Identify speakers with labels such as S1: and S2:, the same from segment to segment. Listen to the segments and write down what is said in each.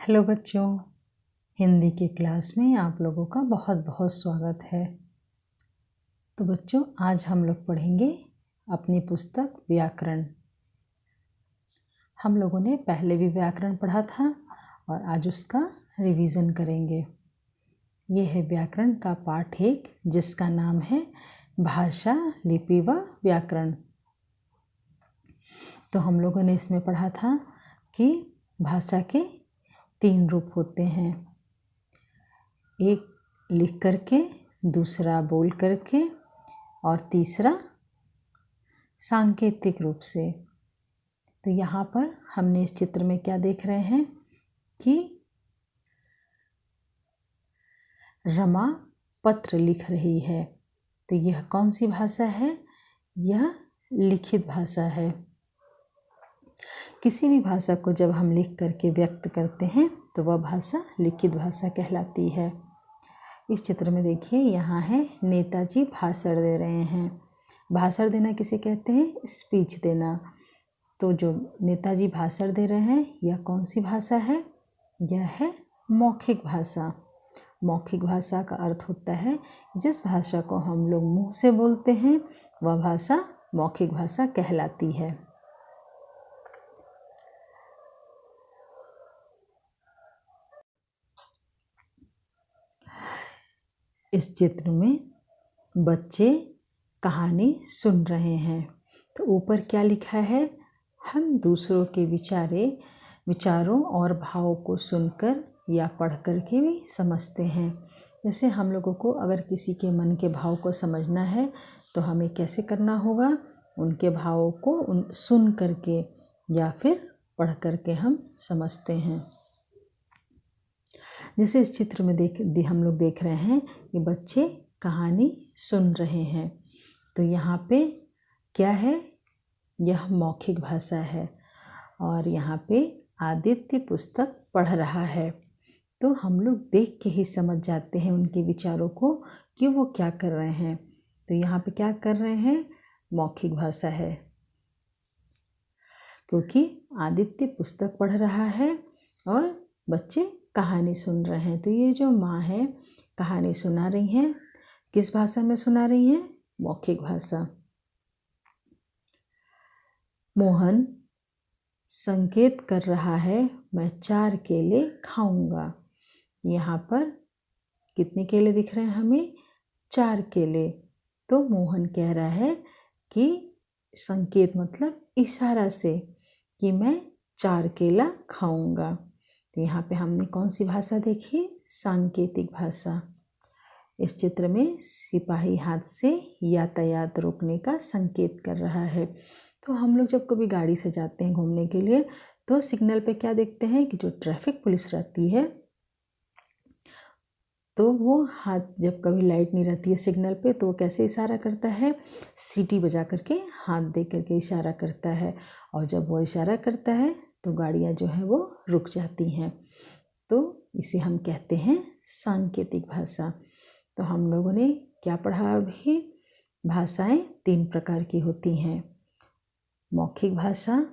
S1: Hello बच्चों, हिंदी की class में आप लोगों का बहुत बहुत स्वागत है। तो बच्चों, आज हम लोग पढ़ेंगे अपनी पुस्तक व्याकरण। हम लोगों ने पहले भी व्याकरण पढ़ा था और आज उसका रिवीजन करेंगे। ये है व्याकरण का पाठ 1, जिसका नाम है भाषा, लिपि व व्याकरण। तो हम लोगों ने इसमें पढ़ा था कि भाषा के 3 रूप होते हैं, एक लिख करके, दूसरा बोल करके और तीसरा सांकेतिक रूप से। तो यहाँ पर हमने इस चित्र में क्या देख रहे हैं कि रमा पत्र लिख रही है। तो यह कौन सी भाषा है? यह लिखित भाषा है। किसी भी भाषा को जब हम लिख करके व्यक्त करते हैं तो वह भाषा लिखित भाषा कहलाती है। इस चित्र में देखिए, यहाँ है नेताजी भाषण दे रहे हैं। भाषण देना किसे कहते हैं? स्पीच देना। तो जो नेताजी भाषण दे रहे हैं, यह कौन सी भाषा है? यह है मौखिक भाषा। मौखिक भाषा का अर्थ होता है जिस भाषा को हम लोग मुंह से बोलते हैं वह भाषा मौखिक भाषा कहलाती है। इस चित्र में बच्चे कहानी सुन रहे हैं। तो ऊपर क्या लिखा है? हम दूसरों के विचारों और भावों को सुनकर या पढ़ कर के भी समझते हैं। जैसे हम लोगों को अगर किसी के मन के भाव को समझना है तो हमें कैसे करना होगा? उनके भावों को सुन करके या फिर पढ़ करके हम समझते हैं। जैसे इस चित्र में हम लोग देख रहे हैं कि बच्चे कहानी सुन रहे हैं। तो यहाँ पे क्या है? यह मौखिक भाषा है और यहाँ पे आदित्य पुस्तक पढ़ रहा है। तो हम लोग देख के ही समझ जाते हैं उनके विचारों को कि वो क्या कर रहे हैं। तो यहाँ पे क्या कर रहे हैं? मौखिक भाषा है, क्योंकि आदित्य पुस्तक पढ़ रहा है और बच्चे कहानी सुन रहे हैं। तो ये जो माँ है कहानी सुना रही हैं, किस भाषा में सुना रही हैं? मौखिक भाषा। मोहन संकेत कर रहा है, मैं 4 केले खाऊंगा। यहाँ पर कितने केले दिख रहे हैं हमें? 4 केले। तो मोहन कह रहा है कि संकेत मतलब इशारा से कि मैं 4 केला खाऊंगा। तो यहाँ पे हमने कौन सी भाषा देखी? सांकेतिक भाषा। इस चित्र में सिपाही हाथ से यातायात रोकने का संकेत कर रहा है। तो हम लोग जब कभी गाड़ी से जाते हैं घूमने के लिए तो सिग्नल पे क्या देखते हैं कि जो ट्रैफिक पुलिस रहती है तो वो हाथ, जब कभी लाइट नहीं रहती है सिग्नल पे तो वो कैसे इशारा करता है? सीटी बजा करके हाथ दे करके इशारा करता है। और जब वो इशारा करता है तो गाड़ियाँ जो हैं वो रुक जाती हैं। तो इसे हम कहते हैं सांकेतिक भाषा। तो हम लोगों ने क्या पढ़ा अभी? भाषाएं 3 प्रकार की होती हैं, मौखिक भाषा,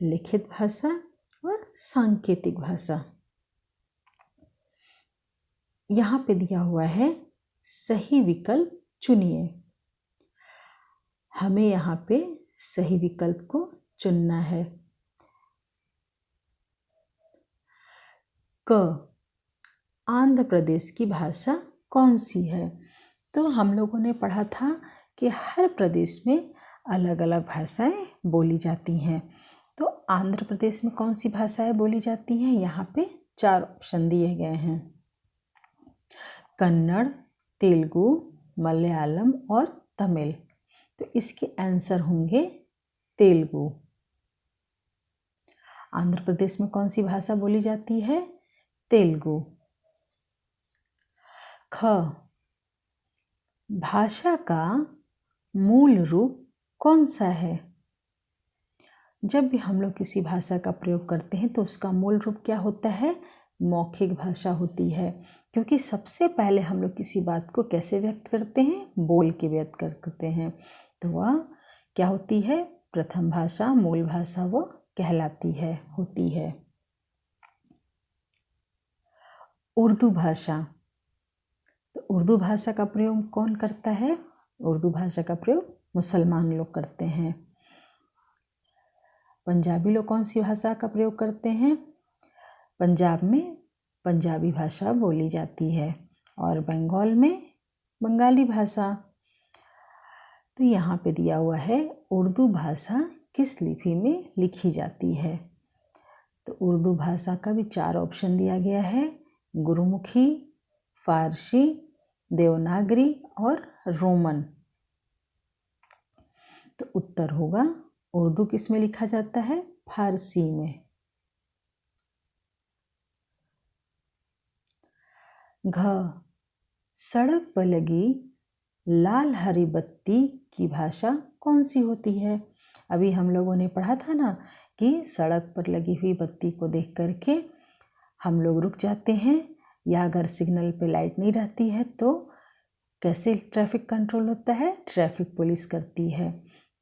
S1: लिखित भाषा और सांकेतिक भाषा। यहाँ पे दिया हुआ है सही विकल्प चुनिए। हमें यहाँ पे सही विकल्प को चुनना है। क, आंध्र प्रदेश की भाषा कौन सी है? तो हम लोगों ने पढ़ा था कि हर प्रदेश में अलग अलग भाषाएं बोली जाती हैं। तो आंध्र प्रदेश में कौन सी भाषाएं बोली जाती हैं? यहाँ पे 4 ऑप्शन दिए गए हैं, कन्नड़, तेलुगु, मलयालम और तमिल। तो इसके आंसर होंगे तेलुगु। आंध्र प्रदेश में कौन सी भाषा बोली जाती है? तेलुगु। ख, भाषा का मूल रूप कौन सा है? जब भी हम लोग किसी भाषा का प्रयोग करते हैं तो उसका मूल रूप क्या होता है? मौखिक भाषा होती है, क्योंकि सबसे पहले हम लोग किसी बात को कैसे व्यक्त करते हैं? बोल के व्यक्त करते हैं। तो वह क्या होती है? प्रथम भाषा, मूल भाषा वो कहलाती है, होती है। उर्दू भाषा। तो उर्दू भाषा का प्रयोग कौन करता है? उर्दू भाषा का प्रयोग मुसलमान लोग करते हैं। पंजाबी लोग कौन सी भाषा का प्रयोग करते हैं? पंजाब में पंजाबी भाषा बोली जाती है और बंगाल में बंगाली भाषा। तो यहाँ पे दिया हुआ है उर्दू भाषा किस लिपि में लिखी जाती है। तो उर्दू भाषा का भी 4 ऑप्शन दिया गया है, गुरुमुखी, फारसी, देवनागरी और रोमन। तो उत्तर होगा उर्दू किस में लिखा जाता है? फारसी में। घ, सड़क पर लगी लाल हरी बत्ती की भाषा कौन सी होती है? अभी हम लोगों ने पढ़ा था ना कि सड़क पर लगी हुई बत्ती को देख करके हम लोग रुक जाते हैं, या अगर सिग्नल पे लाइट नहीं रहती है तो कैसे ट्रैफिक कंट्रोल होता है? ट्रैफिक पुलिस करती है।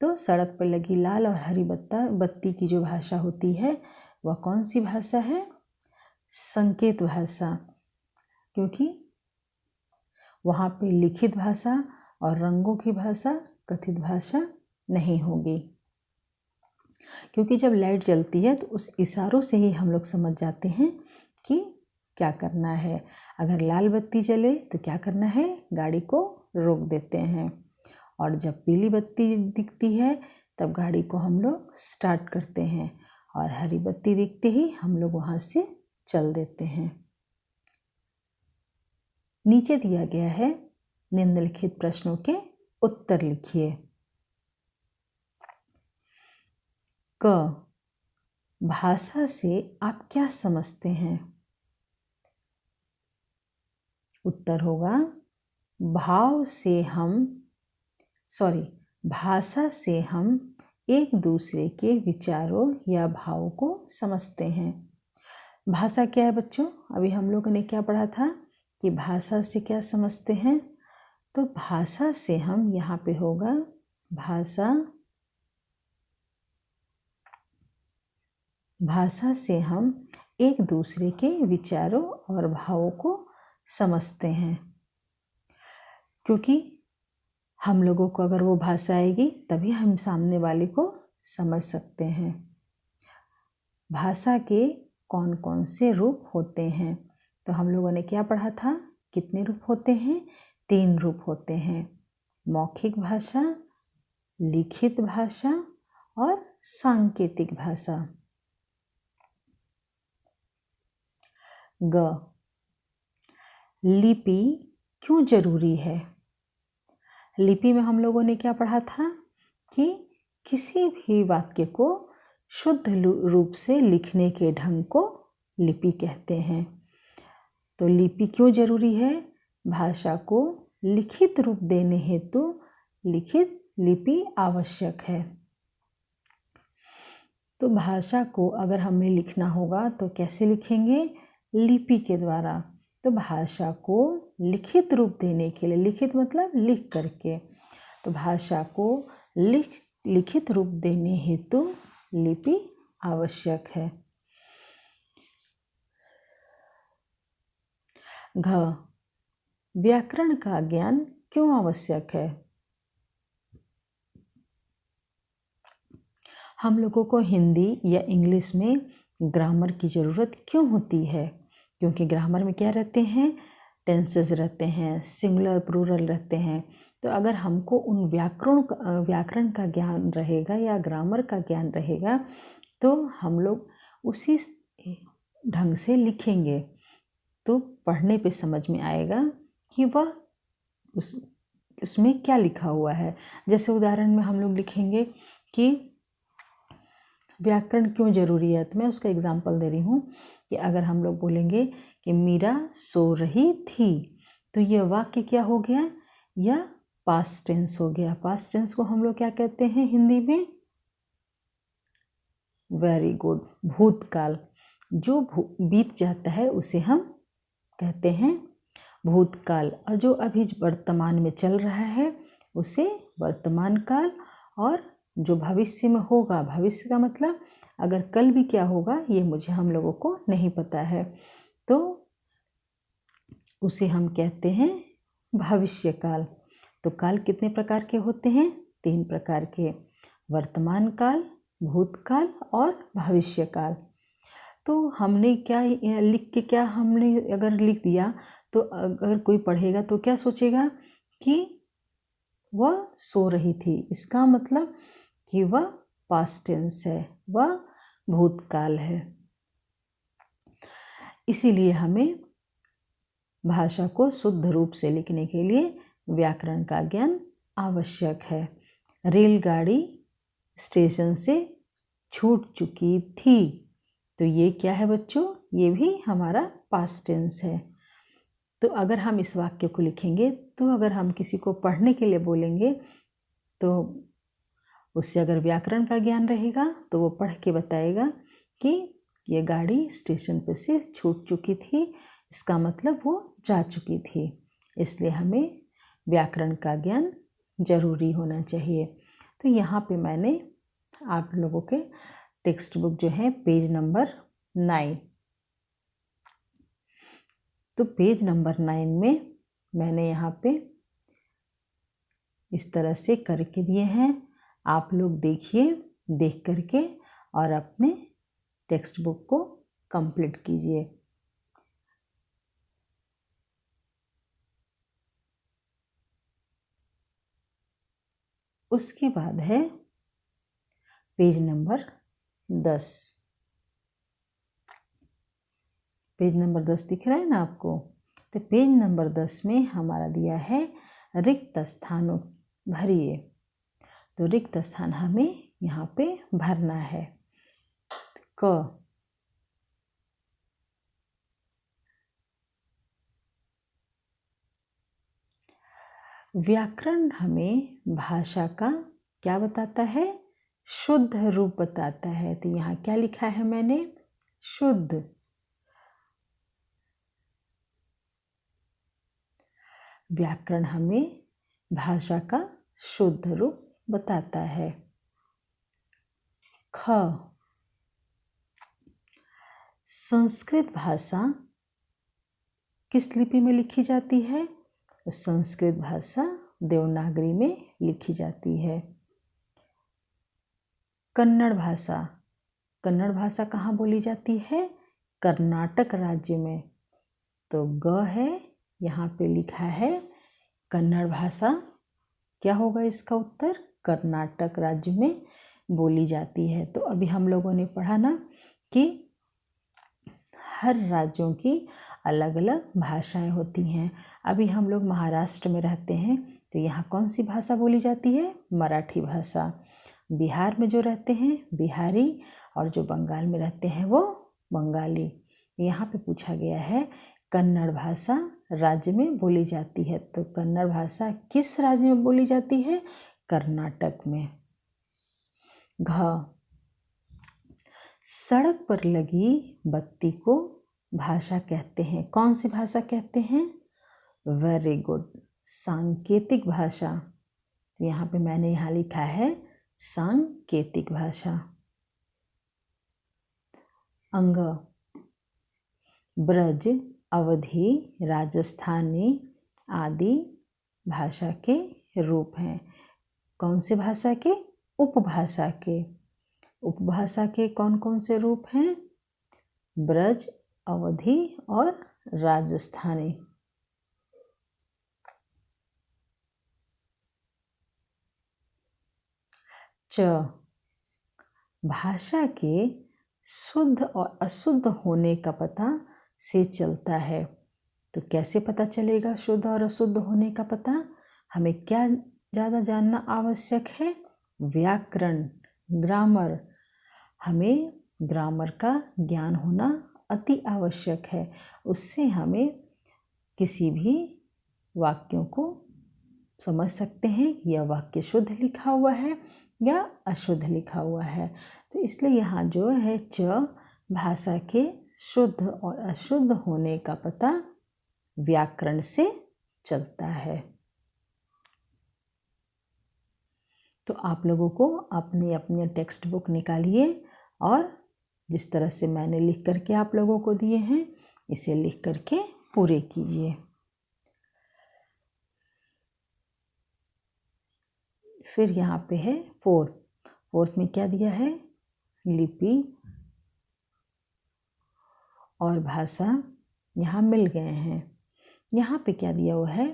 S1: तो सड़क पर लगी लाल और हरी बत्ती की जो भाषा होती है वह कौन सी भाषा है? संकेत भाषा, क्योंकि वहाँ पे लिखित भाषा और रंगों की भाषा, कथित भाषा नहीं होगी। क्योंकि जब लाइट जलती है तो उस इशारों से ही हम लोग समझ जाते हैं कि क्या करना है। अगर लाल बत्ती जले तो क्या करना है? गाड़ी को रोक देते हैं, और जब पीली बत्ती दिखती है तब गाड़ी को हम लोग स्टार्ट करते हैं, और हरी बत्ती दिखते ही हम लोग वहाँ से चल देते हैं। नीचे दिया गया है, निम्नलिखित प्रश्नों के उत्तर लिखिए। क, भाषा से आप क्या समझते हैं? उत्तर होगा भाषा से हम एक दूसरे के विचारों या भावों को समझते हैं। भाषा क्या है बच्चों? अभी हम लोगों ने क्या पढ़ा था कि भाषा से क्या समझते हैं? तो भाषा से हम, यहाँ पे होगा भाषा से हम एक दूसरे के विचारों और भावों को समझते हैं, क्योंकि हम लोगों को अगर वो भाषा आएगी तभी हम सामने वाले को समझ सकते हैं। भाषा के कौन कौन से रूप होते हैं? तो हम लोगों ने क्या पढ़ा था? कितने रूप होते हैं? 3 रूप होते हैं, मौखिक भाषा, लिखित भाषा और सांकेतिक भाषा। ग, लिपि क्यों जरूरी है? लिपि में हम लोगों ने क्या पढ़ा था कि किसी भी वाक्य को शुद्ध रूप से लिखने के ढंग को लिपि कहते हैं। तो लिपि क्यों जरूरी है? भाषा को लिखित रूप देने हेतु लिखित लिपि आवश्यक है। तो भाषा को अगर हमें लिखना होगा तो कैसे लिखेंगे? लिपि के द्वारा। तो भाषा को लिखित रूप देने के लिए, लिखित मतलब लिख करके, तो भाषा को लिखित रूप देने हेतु लिपि आवश्यक है। घ, व्याकरण का ज्ञान क्यों आवश्यक है? हम लोगों को हिंदी या इंग्लिश में ग्रामर की ज़रूरत क्यों होती है? क्योंकि ग्रामर में क्या रहते हैं? टेंसेस रहते हैं, सिंगुलर प्लूरल रहते हैं। तो अगर हमको उन व्याकरण का ज्ञान रहेगा या ग्रामर का ज्ञान रहेगा तो हम लोग उसी ढंग से लिखेंगे, तो पढ़ने पे समझ में आएगा कि वह उसमें क्या लिखा हुआ है। जैसे उदाहरण में हम लोग लिखेंगे कि व्याकरण क्यों ज़रूरी है, तो मैं उसका एग्जाम्पल दे रही हूँ कि अगर हम लोग बोलेंगे कि मीरा सो रही थी, तो यह वाक्य क्या हो गया? यह पास्ट टेंस हो गया। पास्ट टेंस को हम लोग क्या कहते हैं हिंदी में? वेरी गुड, भूतकाल। जो बीत जाता है उसे हम कहते हैं भूतकाल, और जो अभी वर्तमान में चल रहा है उसे वर्तमान काल, और जो भविष्य में होगा, भविष्य का मतलब अगर कल भी क्या होगा ये हम लोगों को नहीं पता है, तो उसे हम कहते हैं भविष्य काल। तो काल कितने प्रकार के होते हैं? 3 प्रकार के, वर्तमान काल, भूतकाल और भविष्य काल। तो हमने क्या लिख के, क्या हमने अगर लिख दिया तो अगर कोई पढ़ेगा तो क्या सोचेगा कि वह सो रही थी, इसका मतलब कि वह पास्ट टेंस है, वह भूतकाल है। इसीलिए हमें भाषा को शुद्ध रूप से लिखने के लिए व्याकरण का ज्ञान आवश्यक है। रेलगाड़ी स्टेशन से छूट चुकी थी, तो ये क्या है बच्चों? ये भी हमारा पास्ट टेंस है। तो अगर हम इस वाक्य को लिखेंगे, तो अगर हम किसी को पढ़ने के लिए बोलेंगे तो उससे अगर व्याकरण का ज्ञान रहेगा तो वो पढ़ के बताएगा कि ये गाड़ी स्टेशन पर से छूट चुकी थी, इसका मतलब वो जा चुकी थी। इसलिए हमें व्याकरण का ज्ञान जरूरी होना चाहिए। तो यहाँ पे मैंने आप लोगों के टेक्स्ट बुक जो है पेज नंबर 9, तो पेज नंबर 9 में मैंने यहाँ पे इस तरह से करके दिए हैं। आप लोग देखिए, देख करके और अपने टेक्स्ट बुक को कंप्लीट कीजिए। उसके बाद है पेज नंबर 10। पेज नंबर 10 दिख रहा है ना आपको? तो पेज नंबर 10 में हमारा दिया है रिक्त स्थानों भरिए। तो रिक्त स्थान हमें यहाँ पे भरना है। क, व्याकरण हमें भाषा का क्या बताता है? शुद्ध रूप बताता है। तो यहाँ क्या लिखा है मैंने? शुद्ध। व्याकरण हमें भाषा का शुद्ध रूप बताता है। ख, संस्कृत भाषा किस लिपि में लिखी जाती है? संस्कृत भाषा देवनागरी में लिखी जाती है। कन्नड़ भाषा, कन्नड़ भाषा कहाँ बोली जाती है? कर्नाटक राज्य में। तो ग है, यहाँ पे लिखा है कन्नड़ भाषा, क्या होगा इसका उत्तर? कर्नाटक राज्य में बोली जाती है। तो अभी हम लोगों ने पढ़ा ना कि हर राज्यों की अलग अलग भाषाएं होती हैं। अभी हम लोग महाराष्ट्र में रहते हैं, तो यहाँ कौन सी भाषा बोली जाती है? मराठी भाषा। बिहार में जो रहते हैं बिहारी, और जो बंगाल में रहते हैं वो बंगाली। यहाँ पे पूछा गया है कन्नड़ भाषा राज्य में बोली जाती है, तो कन्नड़ भाषा किस राज्य में बोली जाती है? कर्नाटक में। घ, सड़क पर लगी बत्ती को भाषा कहते हैं। कौन सी भाषा कहते हैं? वेरी गुड, सांकेतिक भाषा। यहाँ पे मैंने यहाँ लिखा है सांकेतिक भाषा। अंग, ब्रज, अवधी, राजस्थानी आदि भाषा के रूप हैं। कौन से भाषा के? उपभाषा के। उपभाषा के कौन कौन से रूप हैं? ब्रज, अवधी और राजस्थानी। च, भाषा के शुद्ध और अशुद्ध होने का पता से चलता है। तो कैसे पता चलेगा शुद्ध और अशुद्ध होने का पता? हमें क्या ज़्यादा जानना आवश्यक है? व्याकरण, ग्रामर। हमें ग्रामर का ज्ञान होना अति आवश्यक है। उससे हमें किसी भी वाक्यों को समझ सकते हैं कि यह वाक्य शुद्ध लिखा हुआ है या अशुद्ध लिखा हुआ है। तो इसलिए यहाँ जो है च, भाषा के शुद्ध और अशुद्ध होने का पता व्याकरण से चलता है। तो आप लोगों को अपने अपने टेक्स्ट बुक निकालिए और जिस तरह से मैंने लिख करके आप लोगों को दिए हैं, इसे लिख करके पूरे कीजिए। फिर यहाँ पे है फोर्थ में क्या दिया है, लिपि और भाषा यहाँ मिल गए हैं। यहाँ पे क्या दिया हुआ है,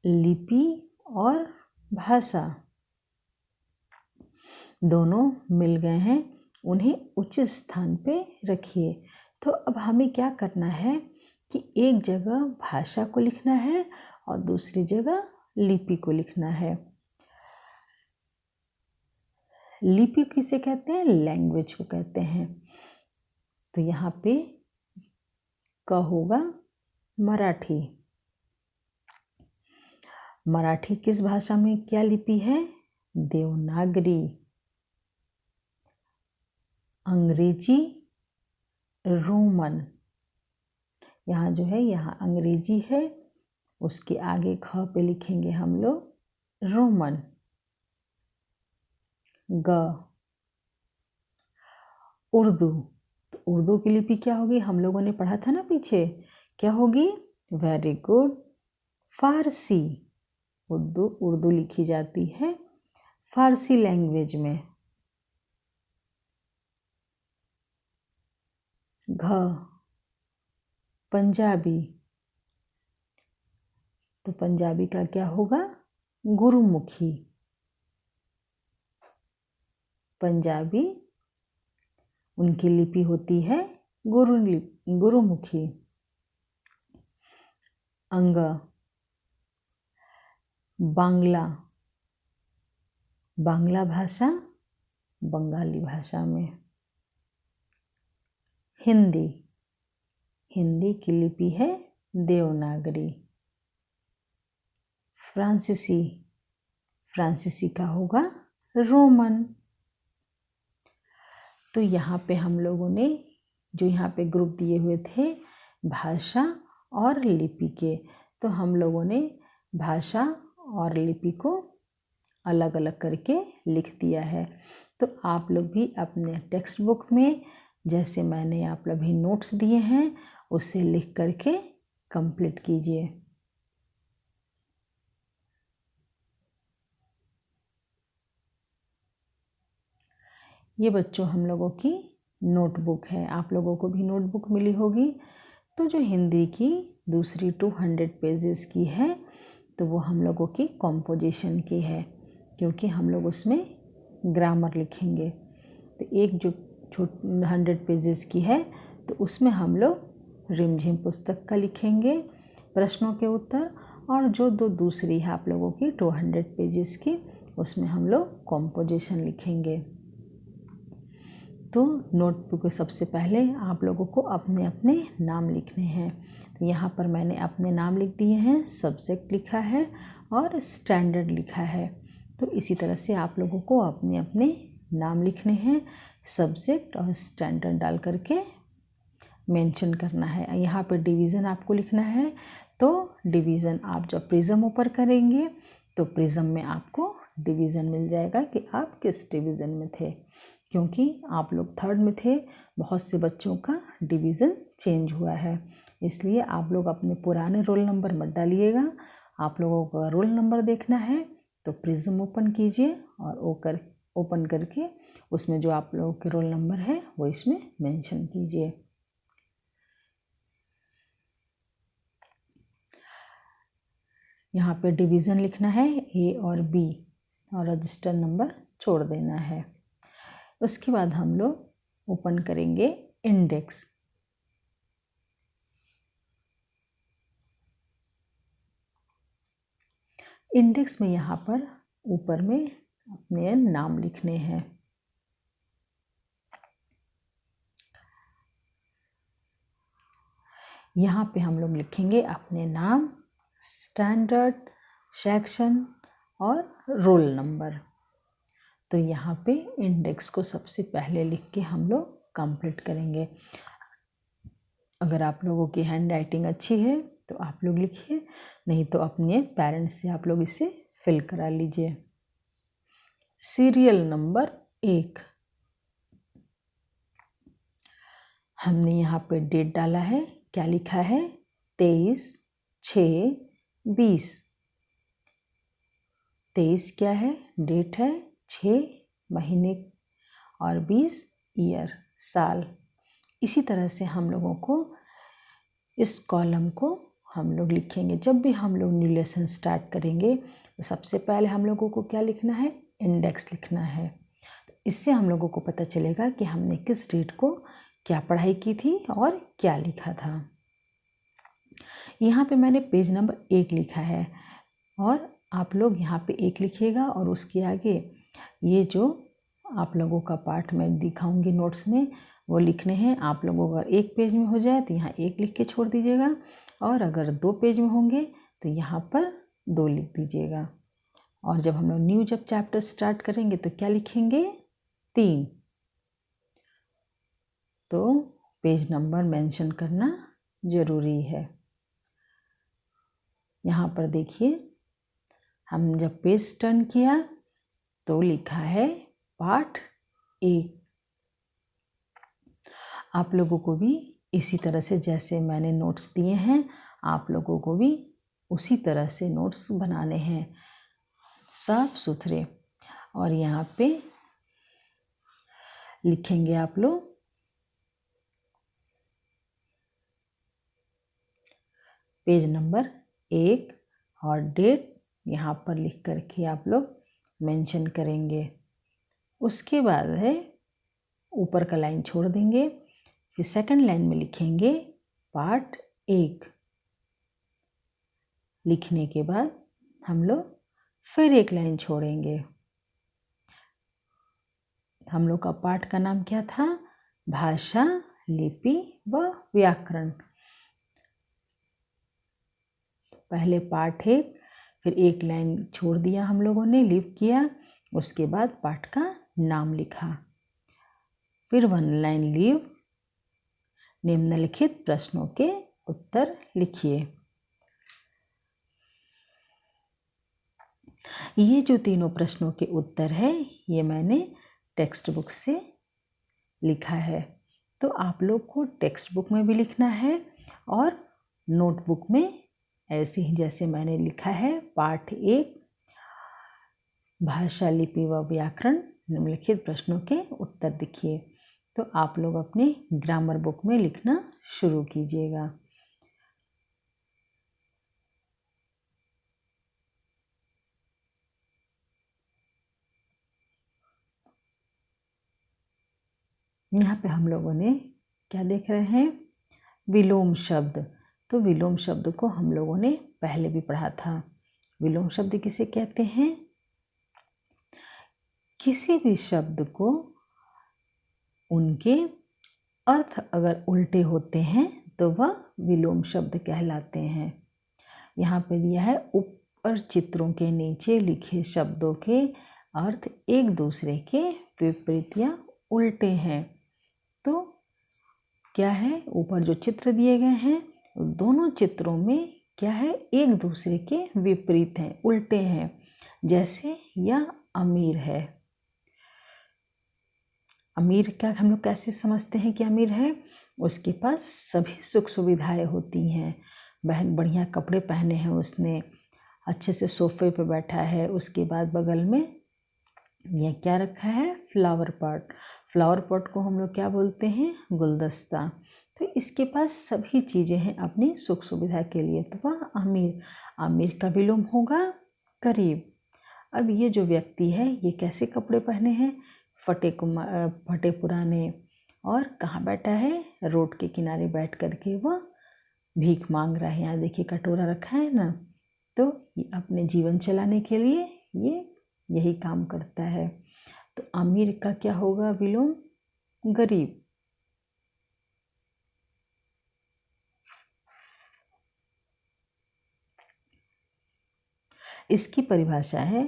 S1: लिपि और भाषा दोनों मिल गए हैं, उन्हें उचित स्थान पे रखिए। तो अब हमें क्या करना है कि एक जगह भाषा को लिखना है और दूसरी जगह लिपि को लिखना है। लिपि किसे कहते हैं, लैंग्वेज को कहते हैं। तो यहाँ पे क होगा मराठी। मराठी किस भाषा में क्या लिपि है, देवनागरी। अंग्रेजी रोमन, यहाँ जो है यहाँ अंग्रेजी है, उसके आगे ख पे लिखेंगे हम लोग रोमन। ग उर्दू, तो उर्दू की लिपि क्या होगी, हम लोगों ने पढ़ा था ना पीछे, क्या होगी, वेरी गुड, फारसी। उर्दू लिखी जाती है फारसी लैंग्वेज में। घ पंजाबी, तो पंजाबी का क्या होगा, गुरुमुखी। पंजाबी उनकी लिपि होती है गुरुमुखी। अंग बांग्ला, बांग्ला भाषा बंगाली भाषा में। हिंदी, हिंदी की लिपि है देवनागरी। फ्रांसीसी, फ्रांसीसी का होगा रोमन। तो यहाँ पे हम लोगों ने जो यहाँ पे ग्रुप दिए हुए थे भाषा और लिपि के, तो हम लोगों ने भाषा और लिपि को अलग अलग करके लिख दिया है। तो आप लोग भी अपने टेक्स्ट बुक में जैसे मैंने आप लोग भी नोट्स दिए हैं उसे लिख करके कंप्लीट कीजिए। ये बच्चों हम लोगों की नोटबुक है, आप लोगों को भी नोटबुक मिली होगी। तो जो हिंदी की दूसरी 200 पेजेस की है तो वो हम लोगों की कॉम्पोजिशन की है, क्योंकि हम लोग उसमें ग्रामर लिखेंगे। तो एक जो 100 पेजेस की है तो उसमें हम लोग रिमझिम पुस्तक का लिखेंगे प्रश्नों के उत्तर, और जो दूसरी है आप लोगों की 200 पेजेस की उसमें हम लोग कॉम्पोजिशन लिखेंगे। तो नोटबुक में सबसे पहले आप लोगों को अपने अपने नाम लिखने हैं। तो यहाँ पर मैंने अपने नाम लिख दिए हैं, सब्जेक्ट लिखा है और स्टैंडर्ड लिखा है। तो इसी तरह से आप लोगों को अपने अपने नाम लिखने हैं, सब्जेक्ट और स्टैंडर्ड डाल करके मेंशन करना है। यहाँ पर डिवीज़न आपको लिखना है, तो डिवीज़न आप जब प्रिज्म ऊपर करेंगे तो प्रिज्म में आपको डिवीज़न मिल जाएगा कि आप किस डिवीज़न में थे, क्योंकि आप लोग 3rd में थे, बहुत से बच्चों का डिवीज़न चेंज हुआ है, इसलिए आप लोग अपने पुराने रोल नंबर मत डालिएगा। आप लोगों का रोल नंबर देखना है तो प्रिज्म ओपन कीजिए और ओपन करके उसमें जो आप लोगों के रोल नंबर है वो इसमें मेंशन कीजिए। यहाँ पे डिवीज़न लिखना है A और B और रजिस्टर नंबर छोड़ देना है। उसके बाद हम लोग ओपन करेंगे इंडेक्स। इंडेक्स में यहाँ पर ऊपर में अपने नाम लिखने हैं। यहाँ पे हम लोग लिखेंगे अपने नाम, स्टैंडर्ड, सेक्शन और रोल नंबर। तो यहाँ पे इंडेक्स को सबसे पहले लिख के हम लोग कंप्लीट करेंगे। अगर आप लोगों की हैंड राइटिंग अच्छी है तो आप लोग लिखिए, नहीं तो अपने पेरेंट्स से आप लोग इसे फिल करा लीजिए। सीरियल नंबर 1, हमने यहाँ पे डेट डाला है, क्या लिखा है 23/6/20। 23 क्या है, डेट है, 6 महीने और 20 ईयर, साल। इसी तरह से हम लोगों को इस कॉलम को हम लोग लिखेंगे। जब भी हम लोग न्यू लेसन स्टार्ट करेंगे तो सबसे पहले हम लोगों को क्या लिखना है, इंडेक्स लिखना है। इससे हम लोगों को पता चलेगा कि हमने किस डेट को क्या पढ़ाई की थी और क्या लिखा था। यहाँ पे मैंने पेज नंबर 1 लिखा है और आप लोग यहाँ पे 1 लिखिएगा और उसके आगे ये जो आप लोगों का पार्ट मैं दिखाऊंगी नोट्स में वो लिखने हैं। आप लोगों को अगर 1 पेज में हो जाए तो यहाँ 1 लिख के छोड़ दीजिएगा और अगर 2 पेज में होंगे तो यहाँ पर 2 लिख दीजिएगा। और जब हम लोग न्यू चैप्टर स्टार्ट करेंगे तो क्या लिखेंगे, 3। तो पेज नंबर मेंशन करना ज़रूरी है। यहाँ पर देखिए, हम जब पेज टर्न किया तो लिखा है पार्ट 1। आप लोगों को भी इसी तरह से जैसे मैंने नोट्स दिए हैं, आप लोगों को भी उसी तरह से नोट्स बनाने हैं, साफ सुथरे। और यहाँ पे लिखेंगे आप लोग पेज नंबर 1 और डेट यहाँ पर लिख करके आप लोग मेंशन करेंगे। उसके बाद है ऊपर का लाइन छोड़ देंगे, फिर सेकंड लाइन में लिखेंगे पार्ट 1। लिखने के बाद हम लोग फिर 1 लाइन छोड़ेंगे। हम लोग का पाठ का नाम क्या था, भाषा, लिपि व व्याकरण। पहले पाठ 1, फिर 1 लाइन छोड़ दिया हम लोगों ने, लीव किया, उसके बाद पाठ का नाम लिखा, फिर 1 लाइन लीव, निम्नलिखित प्रश्नों के उत्तर लिखिए। ये जो तीनों प्रश्नों के उत्तर है ये मैंने टेक्स्ट बुक से लिखा है। तो आप लोग को टेक्स्ट बुक में भी लिखना है और नोटबुक में ऐसे ही जैसे मैंने लिखा है पाठ 1 भाषा, लिपि व व्याकरण, निम्नलिखित प्रश्नों के उत्तर लिखिए। तो आप लोग अपने ग्रामर बुक में लिखना शुरू कीजिएगा। यहाँ पे हम लोगों ने क्या देख रहे हैं, विलोम शब्द। तो विलोम शब्द को हम लोगों ने पहले भी पढ़ा था। विलोम शब्द किसे कहते हैं, किसी भी शब्द को उनके अर्थ अगर उल्टे होते हैं तो वह विलोम शब्द कहलाते हैं। यहाँ पे दिया है ऊपर चित्रों के नीचे लिखे शब्दों के अर्थ एक दूसरे के विपरीत या उल्टे हैं। तो क्या है, ऊपर जो चित्र दिए गए हैं दोनों चित्रों में क्या है, एक दूसरे के विपरीत हैं, उल्टे हैं। जैसे यह अमीर है, अमीर का हम लोग कैसे समझते हैं कि अमीर है, उसके पास सभी सुख सुविधाएं होती हैं, बहन बढ़िया कपड़े पहने हैं उसने, अच्छे से सोफे पे बैठा है, उसके बाद बगल में यह क्या रखा है, फ्लावर पॉट। फ्लावर पॉट को हम लोग क्या बोलते हैं, गुलदस्ता। तो इसके पास सभी चीज़ें हैं अपनी सुख सुविधा के लिए, तो वह अमीर। अमीर का विलोम होगा गरीब। अब ये जो व्यक्ति है ये कैसे कपड़े पहने हैं, फटे पुराने, और कहाँ बैठा है, रोड के किनारे बैठ करके वह भीख मांग रहा है। यहाँ देखिए कटोरा रखा है ना, तो ये अपने जीवन चलाने के लिए ये यही काम करता है। तो अमीर का क्या होगा विलोम, गरीब। इसकी परिभाषा है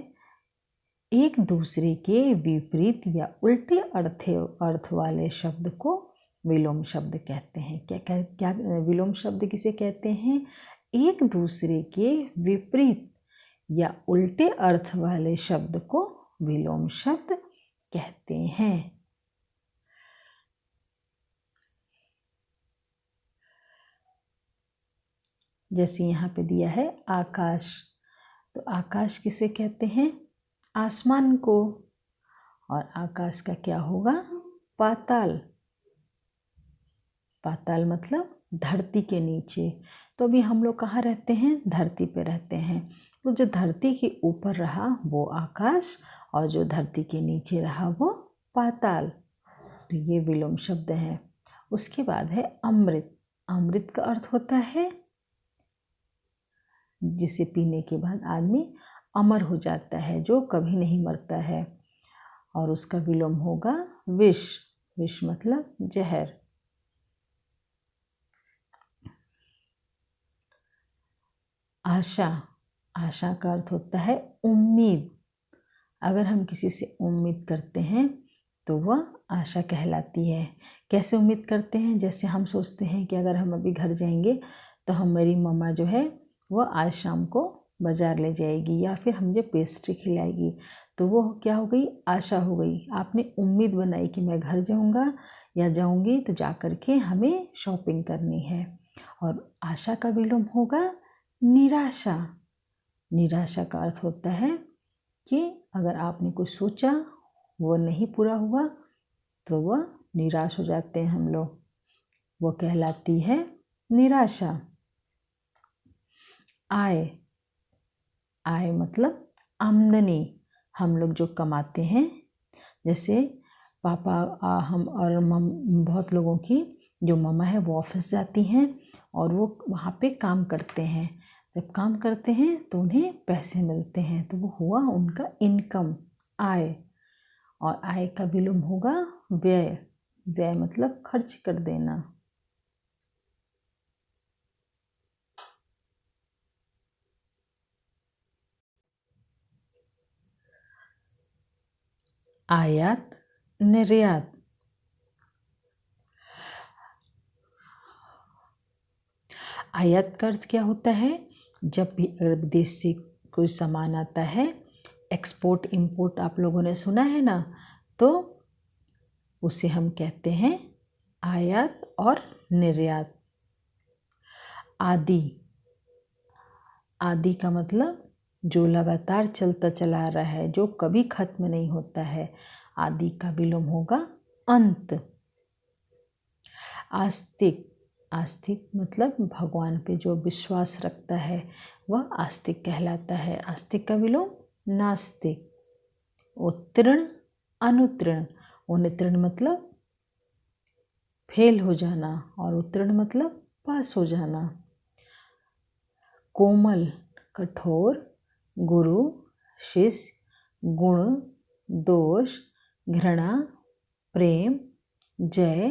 S1: एक दूसरे के विपरीत या उल्टे अर्थ वाले शब्द को विलोम शब्द कहते हैं। क्या विलोम शब्द किसे कहते हैं, एक दूसरे के विपरीत या उल्टे अर्थ वाले शब्द को विलोम शब्द कहते हैं। जैसे यहाँ पे दिया है आकाश, तो आकाश किसे कहते हैं? आसमान को। और आकाश का क्या होगा? पाताल। पाताल मतलब धरती के नीचे। तो अभी हम लोग कहाँ रहते हैं? धरती पे रहते हैं। तो जो धरती के ऊपर रहा वो आकाश, और जो धरती के नीचे रहा वो पाताल। तो ये विलोम शब्द है। उसके बाद है अमृत। अमृत का अर्थ होता है जिसे पीने के बाद आदमी अमर हो जाता है, जो कभी नहीं मरता है। और उसका विलोम होगा विष। विष मतलब जहर। आशा। आशा का अर्थ होता है उम्मीद। अगर हम किसी से उम्मीद करते हैं तो वह आशा कहलाती है। कैसे उम्मीद करते हैं? जैसे हम सोचते हैं कि अगर हम अभी घर जाएंगे तो हमारी मम्मा जो है वह आज शाम को बाज़ार ले जाएगी या फिर मुझे पेस्ट्री खिलाएगी। तो वो क्या हो गई? आशा हो गई। आपने उम्मीद बनाई कि मैं घर जाऊंगा या जाऊंगी तो जा कर के हमें शॉपिंग करनी है। और आशा का विलोम होगा निराशा। निराशा का अर्थ होता है कि अगर आपने कुछ सोचा वो नहीं पूरा हुआ तो वह निराश हो जाते हैं हम लोग। वो कहलाती है निराशा। आय। आय मतलब आमदनी। हम लोग जो कमाते हैं, जैसे पापा हम और बहुत लोगों की जो मम्मा है वो ऑफिस जाती हैं और वो वहाँ पे काम करते हैं। जब काम करते हैं तो उन्हें पैसे मिलते हैं, तो वो हुआ उनका इनकम, आय। और आय का विलोम होगा व्यय। व्यय मतलब खर्च कर देना। आयात निर्यात। आयात का अर्थ क्या होता है? जब भी अगर विदेश से कोई सामान आता है, एक्सपोर्ट इंपोर्ट आप लोगों ने सुना है ना, तो उसे हम कहते हैं आयात और निर्यात। आदि। आदि का मतलब जो लगातार चलता चला आ रहा है, जो कभी खत्म नहीं होता है। आदि का विलोम होगा अंत। आस्तिक। आस्तिक मतलब भगवान पे जो विश्वास रखता है वह आस्तिक कहलाता है। आस्तिक का विलोम नास्तिक। उत्तीर्ण अनुत्तीर्ण। अनुत्तीर्ण मतलब फेल हो जाना और उत्तीर्ण मतलब पास हो जाना। कोमल कठोर, गुरु शिष्य, गुण दोष, घृणा प्रेम, जय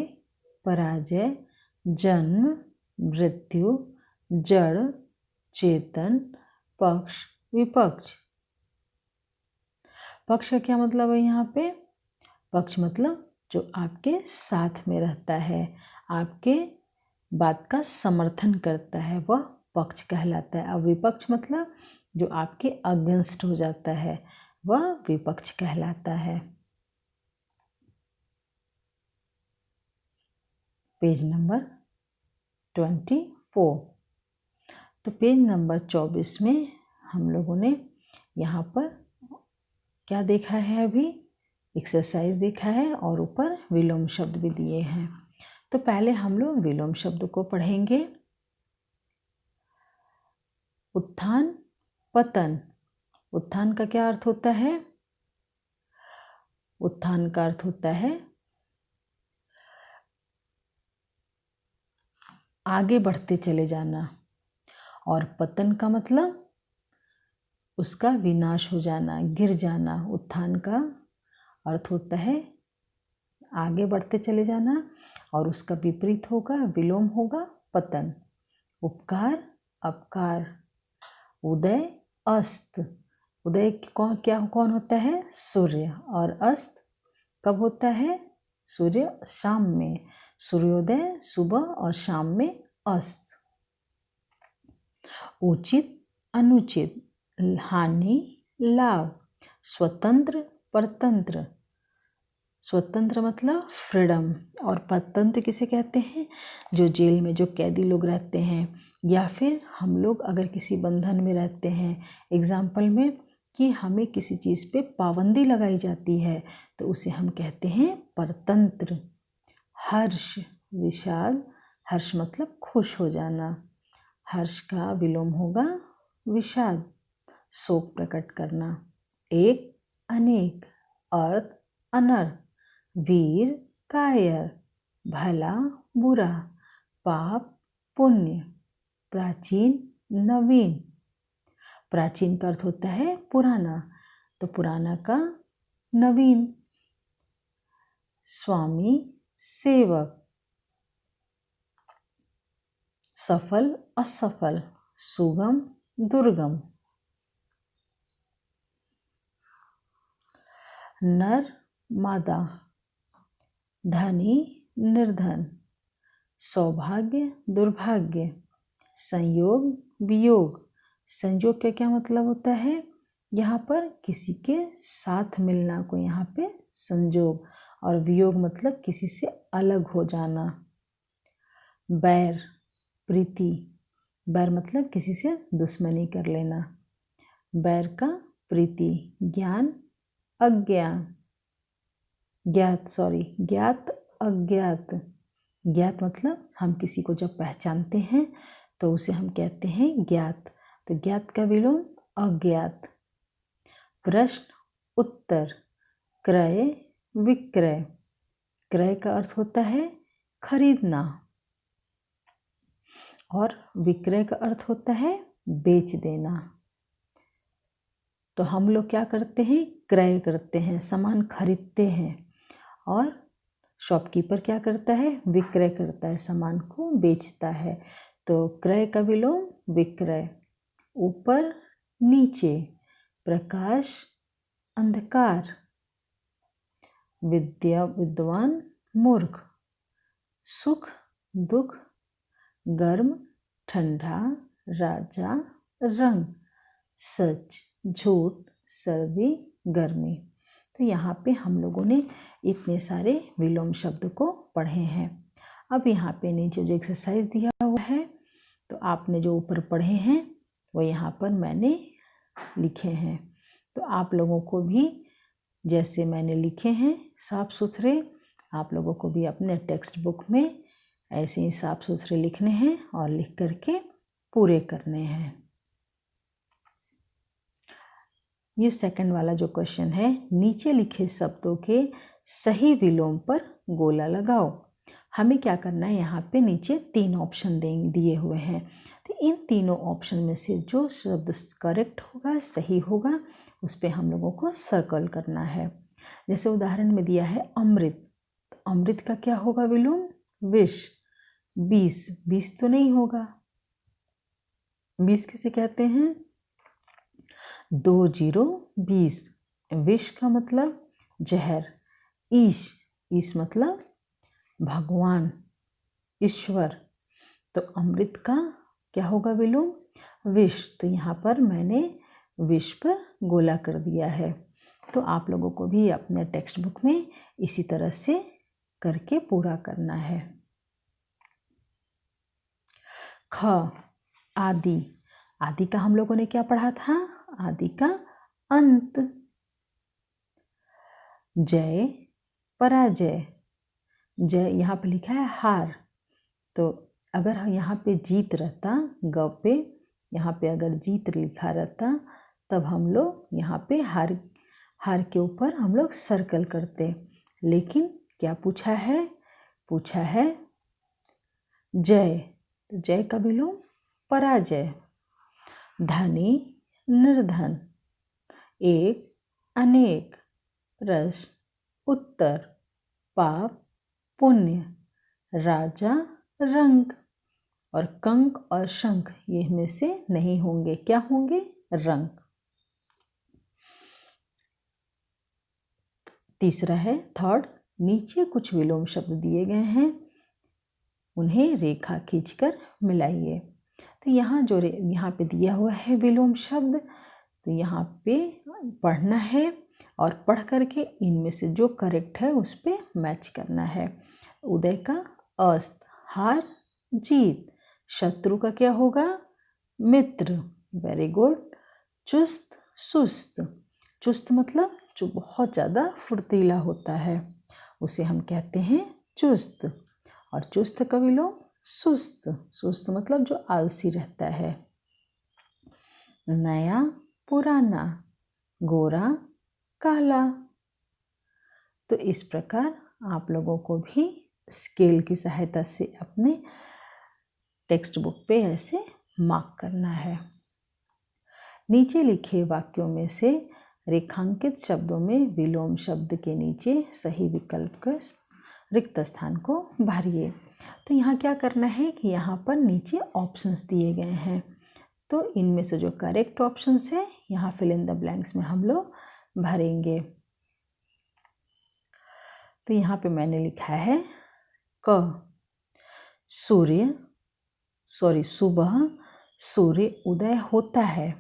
S1: पराजय, जन्म मृत्यु, जड़ चेतन, पक्ष विपक्ष। पक्ष का क्या मतलब है यहाँ पे? पक्ष मतलब जो आपके साथ में रहता है, आपके बात का समर्थन करता है, वह पक्ष कहलाता है। और विपक्ष मतलब जो आपके अगेंस्ट हो जाता है, वह विपक्ष कहलाता है। Page number 24। तो पेज नंबर 24 में हम लोगों ने यहाँ पर क्या देखा है? अभी एक्सरसाइज देखा है और ऊपर विलोम शब्द भी दिए हैं। तो पहले हम लोग विलोम शब्द को पढ़ेंगे। उत्थान पतन। उत्थान का क्या अर्थ होता है? उत्थान का अर्थ होता है आगे बढ़ते चले जाना, और पतन का मतलब उसका विनाश हो जाना, गिर जाना। उत्थान का अर्थ होता है आगे बढ़ते चले जाना, और उसका विपरीत होगा, विलोम होगा पतन। उपकार अपकार, उदय अस्त। उदय कौन होता है? सूर्य। और अस्त कब होता है? सूर्य शाम में। सूर्योदय सुबह और शाम में अस्त। उचित अनुचित, हानि लाभ, स्वतंत्र परतंत्र। स्वतंत्र मतलब फ्रीडम। और परतंत्र किसे कहते हैं? जो जेल में जो कैदी लोग रहते हैं, या फिर हम लोग अगर किसी बंधन में रहते हैं, एग्जाम्पल में कि हमें किसी चीज़ पे पाबंदी लगाई जाती है, तो उसे हम कहते हैं परतंत्र। हर्ष, विषाद, हर्ष मतलब खुश हो जाना, हर्ष का विलोम होगा विषाद, शोक प्रकट करना। एक, अनेक, अर्थ, अनर्थ, वीर, कायर, भला, बुरा, पाप, पुण्य, प्राचीन, नवीन। प्राचीन का अर्थ होता है पुराना, तो पुराना का नवीन। स्वामी, सेवक, सफल, असफल, सुगम, दुर्गम। नर, मादा, धनी, निर्धन, सौभाग्य, दुर्भाग्य, संयोग, वियोग। संयोग का क्या मतलब होता है? यहाँ पर किसी के साथ मिलना को यहाँ पे संयोग, और वियोग मतलब किसी से अलग हो जाना। बैर, प्रीति, बैर मतलब किसी से दुश्मनी कर लेना, बैर का प्रीति। ज्ञान, अज्ञान, ज्ञात, अज्ञात। ज्ञात मतलब हम किसी को जब पहचानते हैं तो उसे हम कहते हैं ज्ञात, तो ज्ञात का विलोम अज्ञात। प्रश्न, उत्तर, क्रय, विक्रय। क्रय का अर्थ होता है खरीदना, और विक्रय का अर्थ होता है बेच देना। तो हम लोग क्या करते हैं? क्रय करते हैं, सामान खरीदते हैं, और शॉपकीपर क्या करता है? विक्रय करता है, सामान को बेचता है। तो क्रय का विलोम विक्रय। ऊपर, नीचे, प्रकाश, अंधकार, विद्या, विद्वान, मूर्ख, सुख, दुख, गर्म, ठंडा, राजा, रंग, सच, झूठ, सर्दी, गर्मी। तो यहाँ पे हम लोगों ने इतने सारे विलोम शब्द को पढ़े हैं। अब यहाँ पे नीचे जो एक्सरसाइज दिया हुआ है, तो आपने जो ऊपर पढ़े हैं वो यहाँ पर मैंने लिखे हैं। तो आप लोगों को भी जैसे मैंने लिखे हैं साफ सुथरे, आप लोगों को भी अपने टेक्स्ट बुक में ऐसे ही साफ सुथरे लिखने हैं और लिख करके पूरे करने हैं। ये सेकंड वाला जो क्वेश्चन है, नीचे लिखे शब्दों के सही विलोम पर गोला लगाओ। हमें क्या करना है? यहाँ पे नीचे 3 ऑप्शन दिए हुए हैं, तो इन तीनों ऑप्शन में से जो शब्द करेक्ट होगा, सही होगा, उस पर हम लोगों को सर्कल करना है। जैसे उदाहरण में दिया है अमृत, अमृत का क्या होगा विलोम? विष। 20, 20 तो नहीं होगा, 20 किसे कहते हैं? 2 0 20। विष का मतलब जहर। ईश, ईश मतलब भगवान, ईश्वर। तो अमृत का क्या होगा विलोम? विष। तो यहाँ पर मैंने विष पर गोला कर दिया है। तो आप लोगों को भी अपने टेक्स्ट बुक में इसी तरह से करके पूरा करना है। ख, आदि। आदि का हम लोगों ने क्या पढ़ा था? आदि का अंत। जय, पराजय। जय यहाँ पे लिखा है हार, तो अगर यहाँ पे जीत रहता, ग पे यहाँ पे अगर जीत लिखा रहता, तब हम लोग यहाँ पे हार के ऊपर हम लोग सर्कल करते। लेकिन क्या पूछा है? पूछा है जय, तो जय का विलोम पराजय। धनी, निर्धन, एक, अनेक, प्रश्न, उत्तर, पाप, पुण्य, राजा, रंग। और कंक और शंख ये में से नहीं होंगे, क्या होंगे? रंग। तीसरा है थर्ड, नीचे कुछ विलोम शब्द दिए गए हैं, उन्हें रेखा खींचकर मिलाइए। तो यहाँ पे दिया हुआ है विलोम शब्द, तो यहाँ पे पढ़ना है और पढ़ करके इनमें से जो करेक्ट है उस पर मैच करना है। उदय का अस्त, हार जीत, शत्रु का क्या होगा मित्र, वेरी गुड। चुस्त सुस्त, चुस्त मतलब जो बहुत ज़्यादा फुर्तीला होता है उसे हम कहते हैं चुस्त, और चुस्त का विलोम सुस्त, सुस्त मतलब जो आलसी रहता है। नया पुराना, गोरा काला। तो इस प्रकार आप लोगों को भी स्केल की सहायता से अपने टेक्स्ट बुक पे ऐसे मार्क करना है। नीचे लिखे वाक्यों में से रेखांकित शब्दों में विलोम शब्द के नीचे सही विकल्प का रिक्त स्थान को भरिए। तो यहाँ क्या करना है कि यहाँ पर नीचे ऑप्शंस दिए गए हैं, तो इनमें से जो करेक्ट ऑप्शंस है यहाँ फिल इन द ब्लैंक्स में हम लोग भरेंगे। तो यहाँ पे मैंने लिखा है क सुबह सूर्य उदय होता है,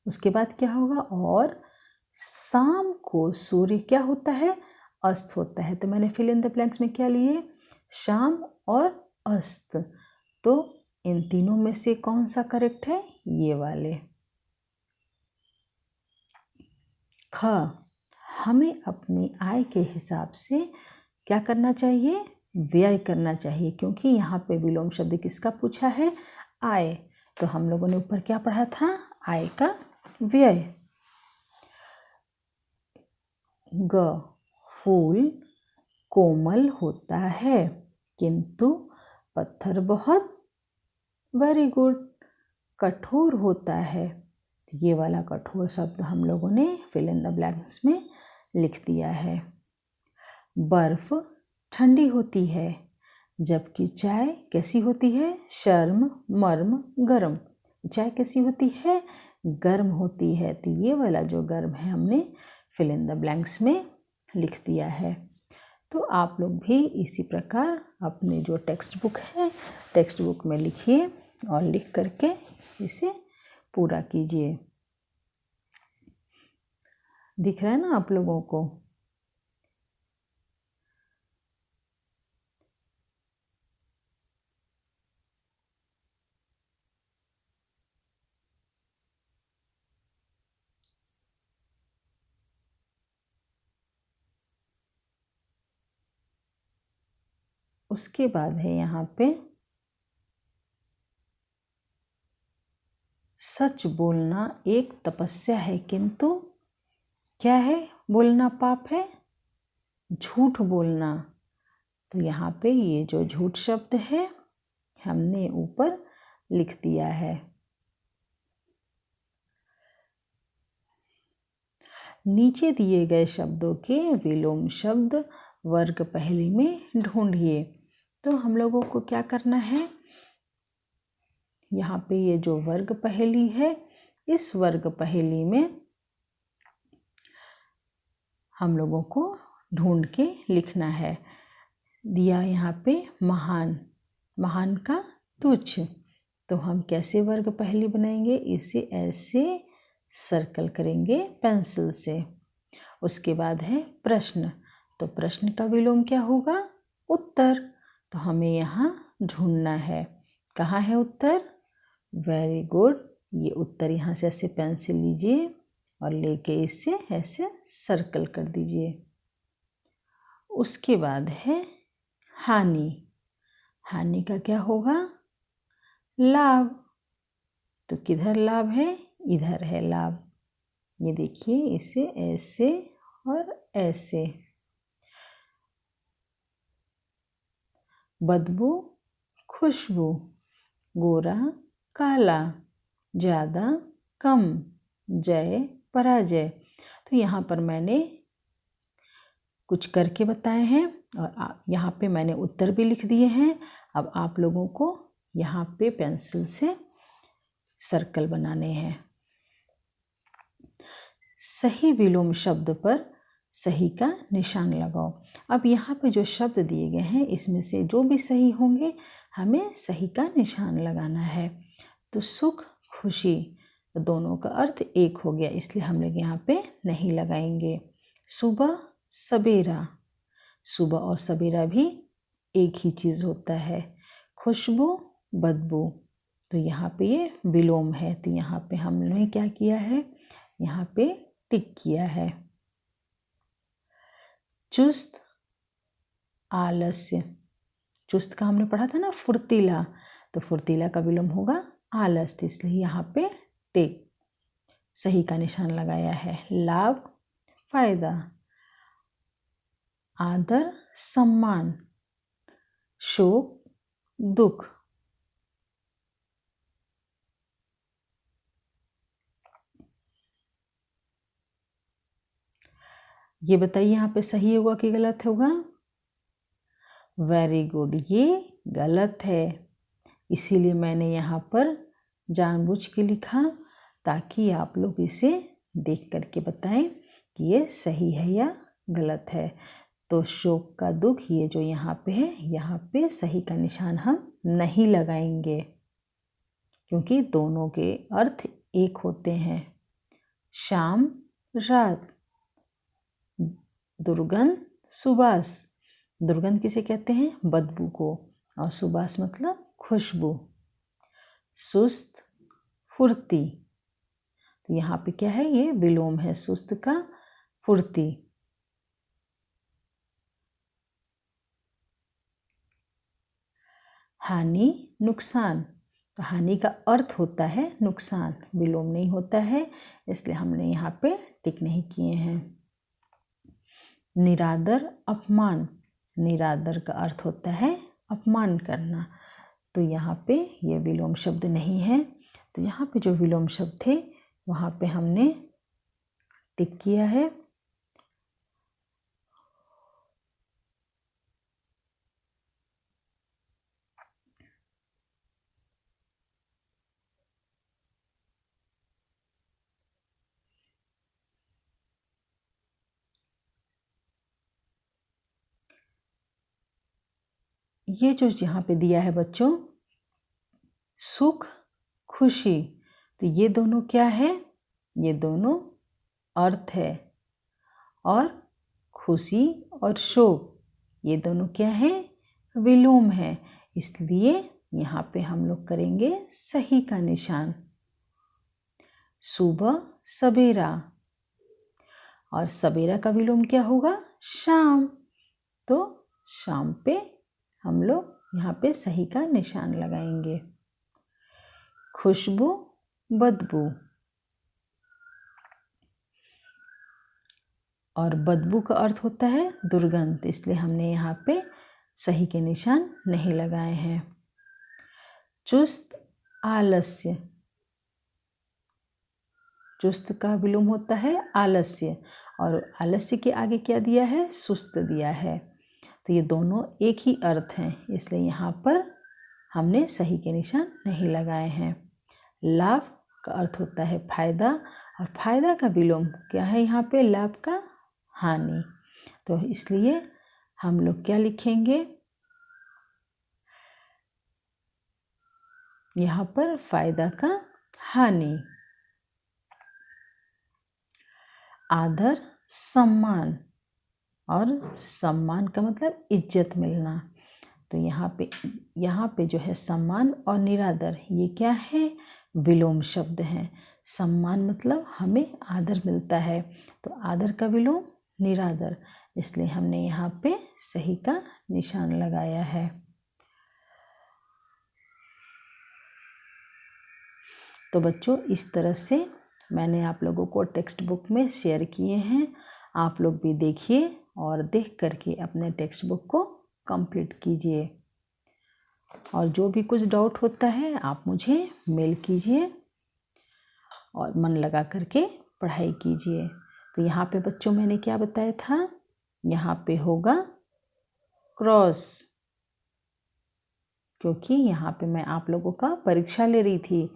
S1: उसके बाद क्या होगा, और शाम को सूर्य क्या होता है अस्त होता है। तो मैंने फिल इन द ब्लैंक्स में क्या लिए शाम और अस्त। तो इन तीनों में से कौन सा करेक्ट है, ये वाले। ख, हमें अपनी आय के हिसाब से क्या करना चाहिए, व्यय करना चाहिए, क्योंकि यहाँ पे विलोम शब्द किसका पूछा है, आय। तो हम लोगों ने ऊपर क्या पढ़ा था, आय का व्यय। ग, फूल कोमल होता है किंतु पत्थर बहुत, वेरी गुड, कठोर होता है। तो ये वाला कठोर शब्द हम लोगों ने फिल इन द ब्लैंक्स में लिख दिया है। बर्फ ठंडी होती है जबकि चाय कैसी होती है, शर्म मर्म गर्म। चाय कैसी होती है, गर्म होती है। तो ये वाला जो गर्म है हमने फिल इन द ब्लैंक्स में लिख दिया है। तो आप लोग भी इसी प्रकार अपने जो टेक्स्ट बुक है टेक्स्ट बुक में लिखिए और लिख करके इसे पूरा कीजिए। दिख रहा है ना आप लोगों को। उसके बाद है यहाँ पे सच बोलना एक तपस्या है किंतु क्या है, बोलना पाप है, झूठ बोलना। तो यहाँ पे ये जो झूठ शब्द है हमने ऊपर लिख दिया है। नीचे दिए गए शब्दों के विलोम शब्द वर्ग पहेली में ढूंढिए। तो हम लोगों को क्या करना है, यहाँ पे ये जो वर्ग पहेली है इस वर्ग पहेली में हम लोगों को ढूंढ के लिखना है। दिया यहाँ पे महान, महान का तुच्छ। तो हम कैसे वर्ग पहेली बनाएंगे, इसे ऐसे सर्कल करेंगे पेंसिल से। उसके बाद है प्रश्न। तो प्रश्न का विलोम क्या होगा, उत्तर। तो हमें यहाँ ढूंढना है, कहाँ है उत्तर, वेरी गुड। ये उत्तर यहाँ से ऐसे पेंसिल लीजिए और लेके इसे ऐसे सर्कल कर दीजिए। उसके बाद है हानि। हानि का क्या होगा, लाभ। तो किधर लाभ है, इधर है लाभ। ये देखिए इसे ऐसे और ऐसे। बदबू खुशबू, गोरा काला, ज़्यादा कम, जय पराजय। तो यहाँ पर मैंने कुछ करके बताए हैं और यहाँ पे मैंने उत्तर भी लिख दिए हैं। अब आप लोगों को यहाँ पे पेंसिल से सर्कल बनाने हैं। सही विलोम शब्द पर सही का निशान लगाओ। अब यहाँ पे जो शब्द दिए गए हैं इसमें से जो भी सही होंगे हमें सही का निशान लगाना है। तो सुख खुशी, तो दोनों का अर्थ एक हो गया, इसलिए हम लोग यहाँ पे नहीं लगाएंगे। सुबह सवेरा, सुबह और सवेरा भी एक ही चीज़ होता है। खुशबू बदबू, तो यहाँ पे ये विलोम है, तो यहाँ पे हमने क्या किया है, यहाँ पे टिक किया है। चुस्त आलस्य, चुस्त का हमने पढ़ा था ना फुर्तीला, तो फुर्तीला का विलोम होगा आलस, तो इसलिए यहाँ पे टिक सही का निशान लगाया है। लाभ फायदा, आदर सम्मान, शोक दुख। ये बताइए यहाँ पे सही होगा कि गलत होगा? वेरी गुड, ये गलत है। इसीलिए मैंने यहाँ पर जानबूझ के लिखा ताकि आप लोग इसे देख करके बताएं कि ये सही है या गलत है। तो शोक का दुख, ये जो यहाँ पे है, यहाँ पे सही का निशान हम नहीं लगाएंगे क्योंकि दोनों के अर्थ एक होते हैं। शाम रात, दुर्गंध सुबास, दुर्गंध किसे कहते हैं? बदबू को, और सुबास मतलब खुशबू। सुस्त फुर्ती, तो यहाँ पे क्या है, ये विलोम है सुस्त का फुर्ती। हानि नुकसान, तो हानि का अर्थ होता है नुकसान, विलोम नहीं होता है, इसलिए हमने यहाँ पे टिक नहीं किए हैं। निरादर अपमान, निरादर का अर्थ होता है अपमान करना, तो यहाँ पे ये विलोम शब्द नहीं है, तो यहाँ पे जो विलोम शब्द थे वहाँ पे हमने टिक किया है। ये जो यहाँ पे दिया है बच्चों, सुख खुशी, तो ये दोनों क्या है, ये दोनों अर्थ है, और खुशी और शोक ये दोनों क्या है, विलोम है, इसलिए यहाँ पे हम लोग करेंगे सही का निशान। सुबह सवेरा, और सवेरा का विलोम क्या होगा, शाम, तो शाम पे हम लोग यहाँ पे सही का निशान लगाएंगे। खुशबू बदबू, और बदबू का अर्थ होता है दुर्गंध, इसलिए हमने यहाँ पे सही के निशान नहीं लगाए हैं। चुस्त आलस्य, चुस्त का विलोम होता है आलस्य, और आलस्य के आगे क्या दिया है, सुस्त दिया है, तो ये दोनों एक ही अर्थ हैं, इसलिए यहाँ पर हमने सही के निशान नहीं लगाए हैं। लाभ का अर्थ होता है फायदा, और फायदा का विलोम क्या है यहाँ पे, लाभ का हानि, तो इसलिए हम लोग क्या लिखेंगे, यहाँ पर फायदा का हानि। आदर सम्मान, और सम्मान का मतलब इज्जत मिलना, तो यहाँ पे जो है सम्मान और निरादर ये क्या है, विलोम शब्द हैं। सम्मान मतलब हमें आदर मिलता है, तो आदर का विलोम निरादर, इसलिए हमने यहाँ पे सही का निशान लगाया है। तो बच्चों इस तरह से मैंने आप लोगों को टेक्स्ट बुक में शेयर किए हैं, आप लोग भी देखिए और देख करके अपने टेक्स्ट बुक को कंप्लीट कीजिए, और जो भी कुछ डाउट होता है आप मुझे मेल कीजिए और मन लगा करके पढ़ाई कीजिए। तो यहाँ पे बच्चों मैंने क्या बताया था, यहाँ पे होगा क्रॉस, क्योंकि यहाँ पे मैं आप लोगों का परीक्षा ले रही थी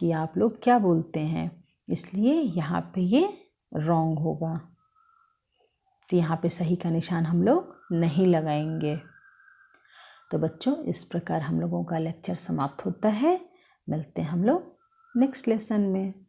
S1: कि आप लोग क्या बोलते हैं, इसलिए यहाँ पे ये रॉन्ग होगा, तो यहाँ पे सही का निशान हम लोग नहीं लगाएंगे। तो बच्चों इस प्रकार हम लोगों का लेक्चर समाप्त होता है, मिलते हैं हम लोग नेक्स्ट लेसन में।